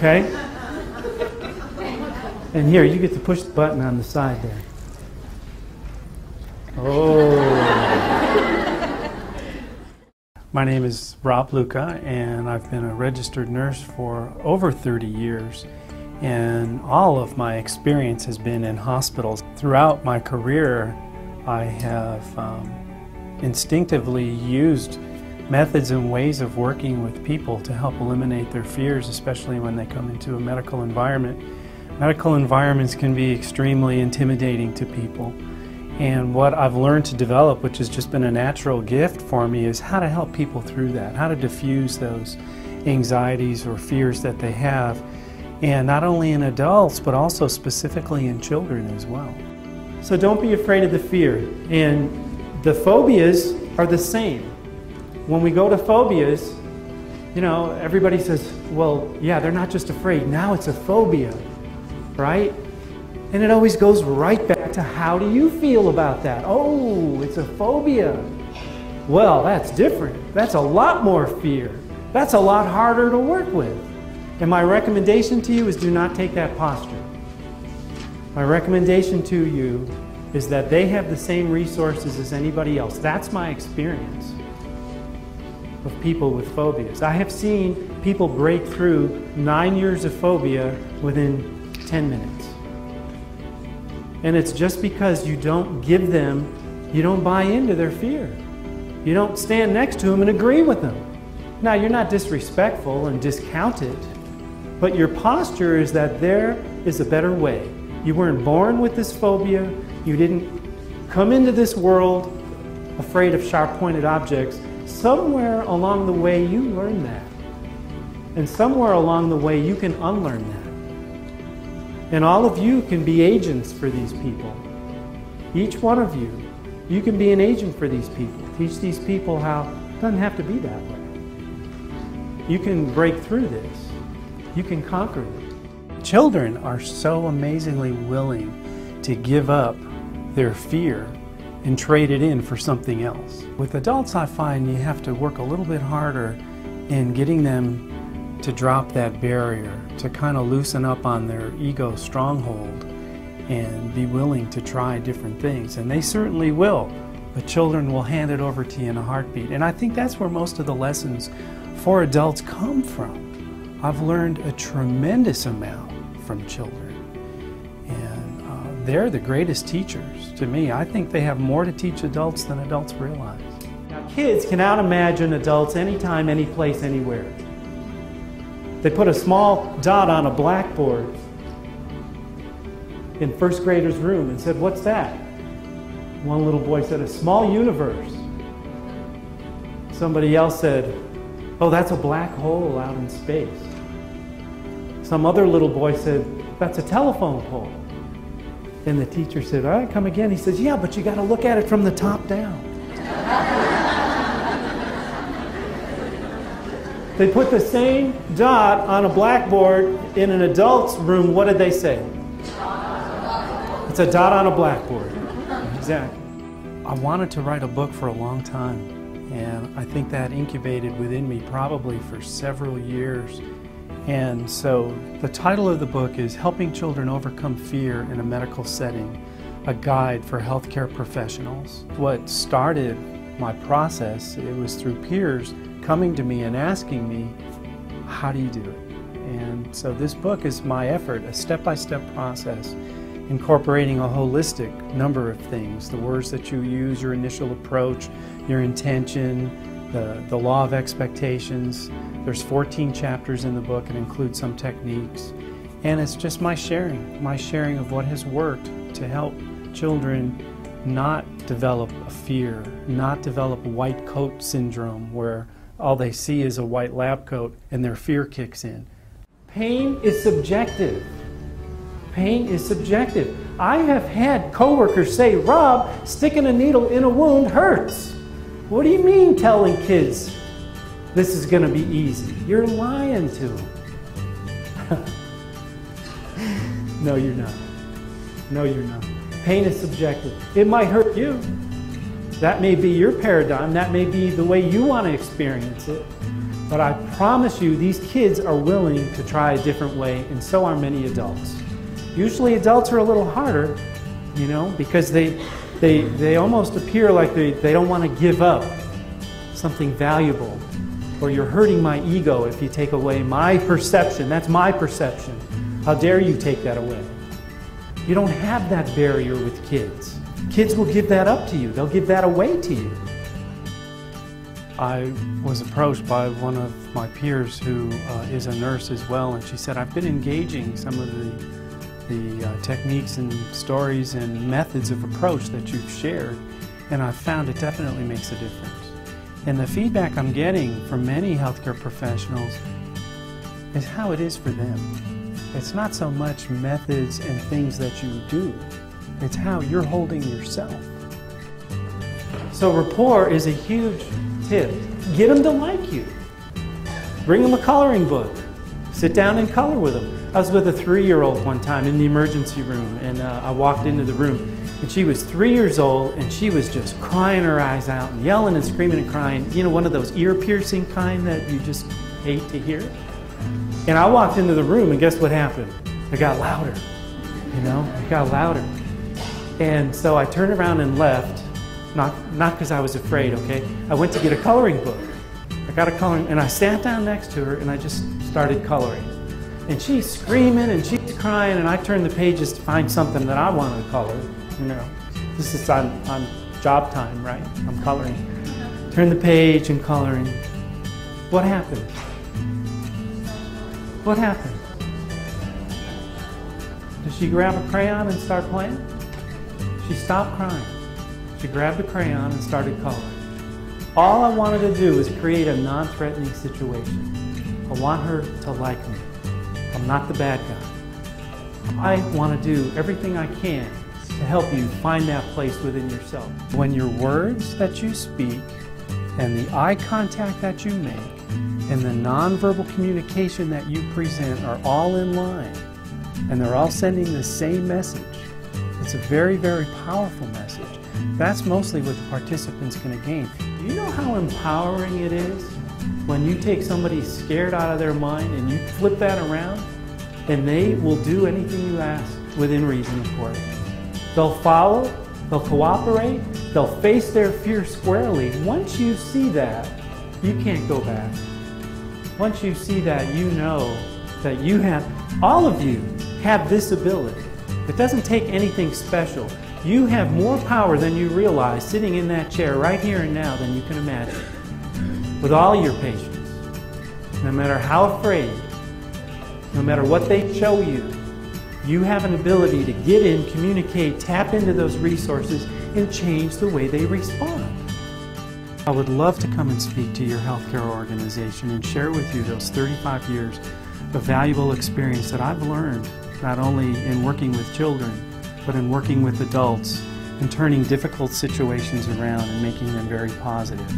Okay? And here, you get to push the button on the side there. Oh. My name is Luka, and I've been a registered nurse for over 30 years. And all of my experience has been in hospitals. Throughout my career, I have instinctively used methods and ways of working with people to help eliminate their fears, especially when they come into a medical environment. Medical environments can be extremely intimidating to people. And what I've learned to develop, which has just been a natural gift for me, is how to help people through that, how to diffuse those anxieties or fears that they have, and not only in adults, but also specifically in children as well. So don't be afraid of the fear. And the phobias are the same. When we go to phobias, you know, everybody says, well, yeah, they're not just afraid, now it's a phobia, right? And it always goes right back to, how do you feel about that? Oh, it's a phobia. Well, that's different. That's a lot more fear. That's a lot harder to work with. And my recommendation to you is, do not take that posture. My recommendation to you is that they have the same resources as anybody else. That's my experience of people with phobias. I have seen people break through 9 years of phobia within 10 minutes. And it's just because you don't give them, you don't buy into their fear. You don't stand next to them and agree with them. Now, you're not disrespectful and discount it, but your posture is that there is a better way. You weren't born with this phobia. You didn't come into this world afraid of sharp-pointed objects. Somewhere along the way you learn that. And somewhere along the way you can unlearn that. And all of you can be agents for these people. Each one of you, you can be an agent for these people. Teach these people how it doesn't have to be that way. You can break through this. You can conquer it. Children are so amazingly willing to give up their fear and trade it in for something else. With adults, I find you have to work a little bit harder in getting them to drop that barrier, to kind of loosen up on their ego stronghold and be willing to try different things. And they certainly will, but children will hand it over to you in a heartbeat. And I think that's where most of the lessons for adults come from. I've learned a tremendous amount from children, and they're the greatest teachers to me. I think they have more to teach adults than adults realize. Now, kids can out-imagine adults anytime, any place, anywhere. They put a small dot on a blackboard in first grader's room and said, "What's that?" One little boy said, "A small universe." Somebody else said, "Oh, that's a black hole out in space." Some other little boy said, "That's a telephone pole." And the teacher said, "All right, come again." He says, "Yeah, but you got to look at it from the top down." They put the same dot on a blackboard in an adult's room. What did they say? It's a dot on a blackboard. Exactly. I wanted to write a book for a long time, and I think that incubated within me probably for several years. And so the title of the book is Helping Children Overcome Fear in a Medical Setting, a guide for healthcare professionals. What started my process, it was through peers coming to me and asking me, how do you do it? And so this book is my effort, a step-by-step process, incorporating a holistic number of things, the words that you use, your initial approach, your intention, the law of expectations. There's 14 chapters in the book. It includes some techniques. And it's just my sharing of what has worked to help children not develop a fear, not develop white coat syndrome where all they see is a white lab coat and their fear kicks in. Pain is subjective. Pain is subjective. I have had coworkers say, "Rob, sticking a needle in a wound hurts." What do you mean telling kids this is going to be easy? You're lying to them. No, you're not. No, you're not. Pain is subjective. It might hurt you. That may be your paradigm. That may be the way you want to experience it. But I promise you, these kids are willing to try a different way, and so are many adults. Usually adults are a little harder, you know, because they almost appear like they don't want to give up something valuable. Or you're hurting my ego if you take away my perception. That's my perception. How dare you take that away? You don't have that barrier with kids. Kids will give that up to you. They'll give that away to you. I was approached by one of my peers who is a nurse as well, and she said, I've been engaging some of the techniques and stories and methods of approach that you've shared, and I've found it definitely makes a difference. And the feedback I'm getting from many healthcare professionals is how it is for them. It's not so much methods and things that you do, it's how you're holding yourself. So rapport is a huge tip. Get them to like you. Bring them a coloring book. Sit down and color with them. I was with a 3-year-old one time in the emergency room, and I walked into the room, and she was 3 years old, and she was just crying her eyes out and yelling and screaming and crying. You know, one of those ear-piercing kind that you just hate to hear? And I walked into the room, and guess what happened? It got louder, you know? It got louder. And so I turned around and left, not because I was afraid, okay? I went to get a coloring book. I got a coloring, and I sat down next to her, and I just started coloring. And she's screaming, and she's crying, and I turned the pages to find something that I wanted to color, you know. This is on job time, right? I'm coloring. Turn the page and coloring. What happened? What happened? Did she grab a crayon and start playing? She stopped crying. She grabbed a crayon and started coloring. All I wanted to do was create a non-threatening situation. I want her to like me. I'm not the bad guy. I want to do everything I can to help you find that place within yourself. When your words that you speak and the eye contact that you make and the nonverbal communication that you present are all in line and they're all sending the same message, it's a very, very powerful message. That's mostly what the participant's going to gain. Do you know how empowering it is when you take somebody scared out of their mind and you flip that around and they will do anything you ask within reason, of course. They'll follow, they'll cooperate, they'll face their fear squarely. Once you see that, you can't go back. Once you see that, you know that you have, all of you have this ability. It doesn't take anything special. You have more power than you realize sitting in that chair right here and now than you can imagine. With all your patience, no matter how afraid, no matter what they show you, you have an ability to get in, communicate, tap into those resources, and change the way they respond. I would love to come and speak to your healthcare organization and share with you those 35 years of valuable experience that I've learned, not only in working with children, but in working with adults and turning difficult situations around and making them very positive.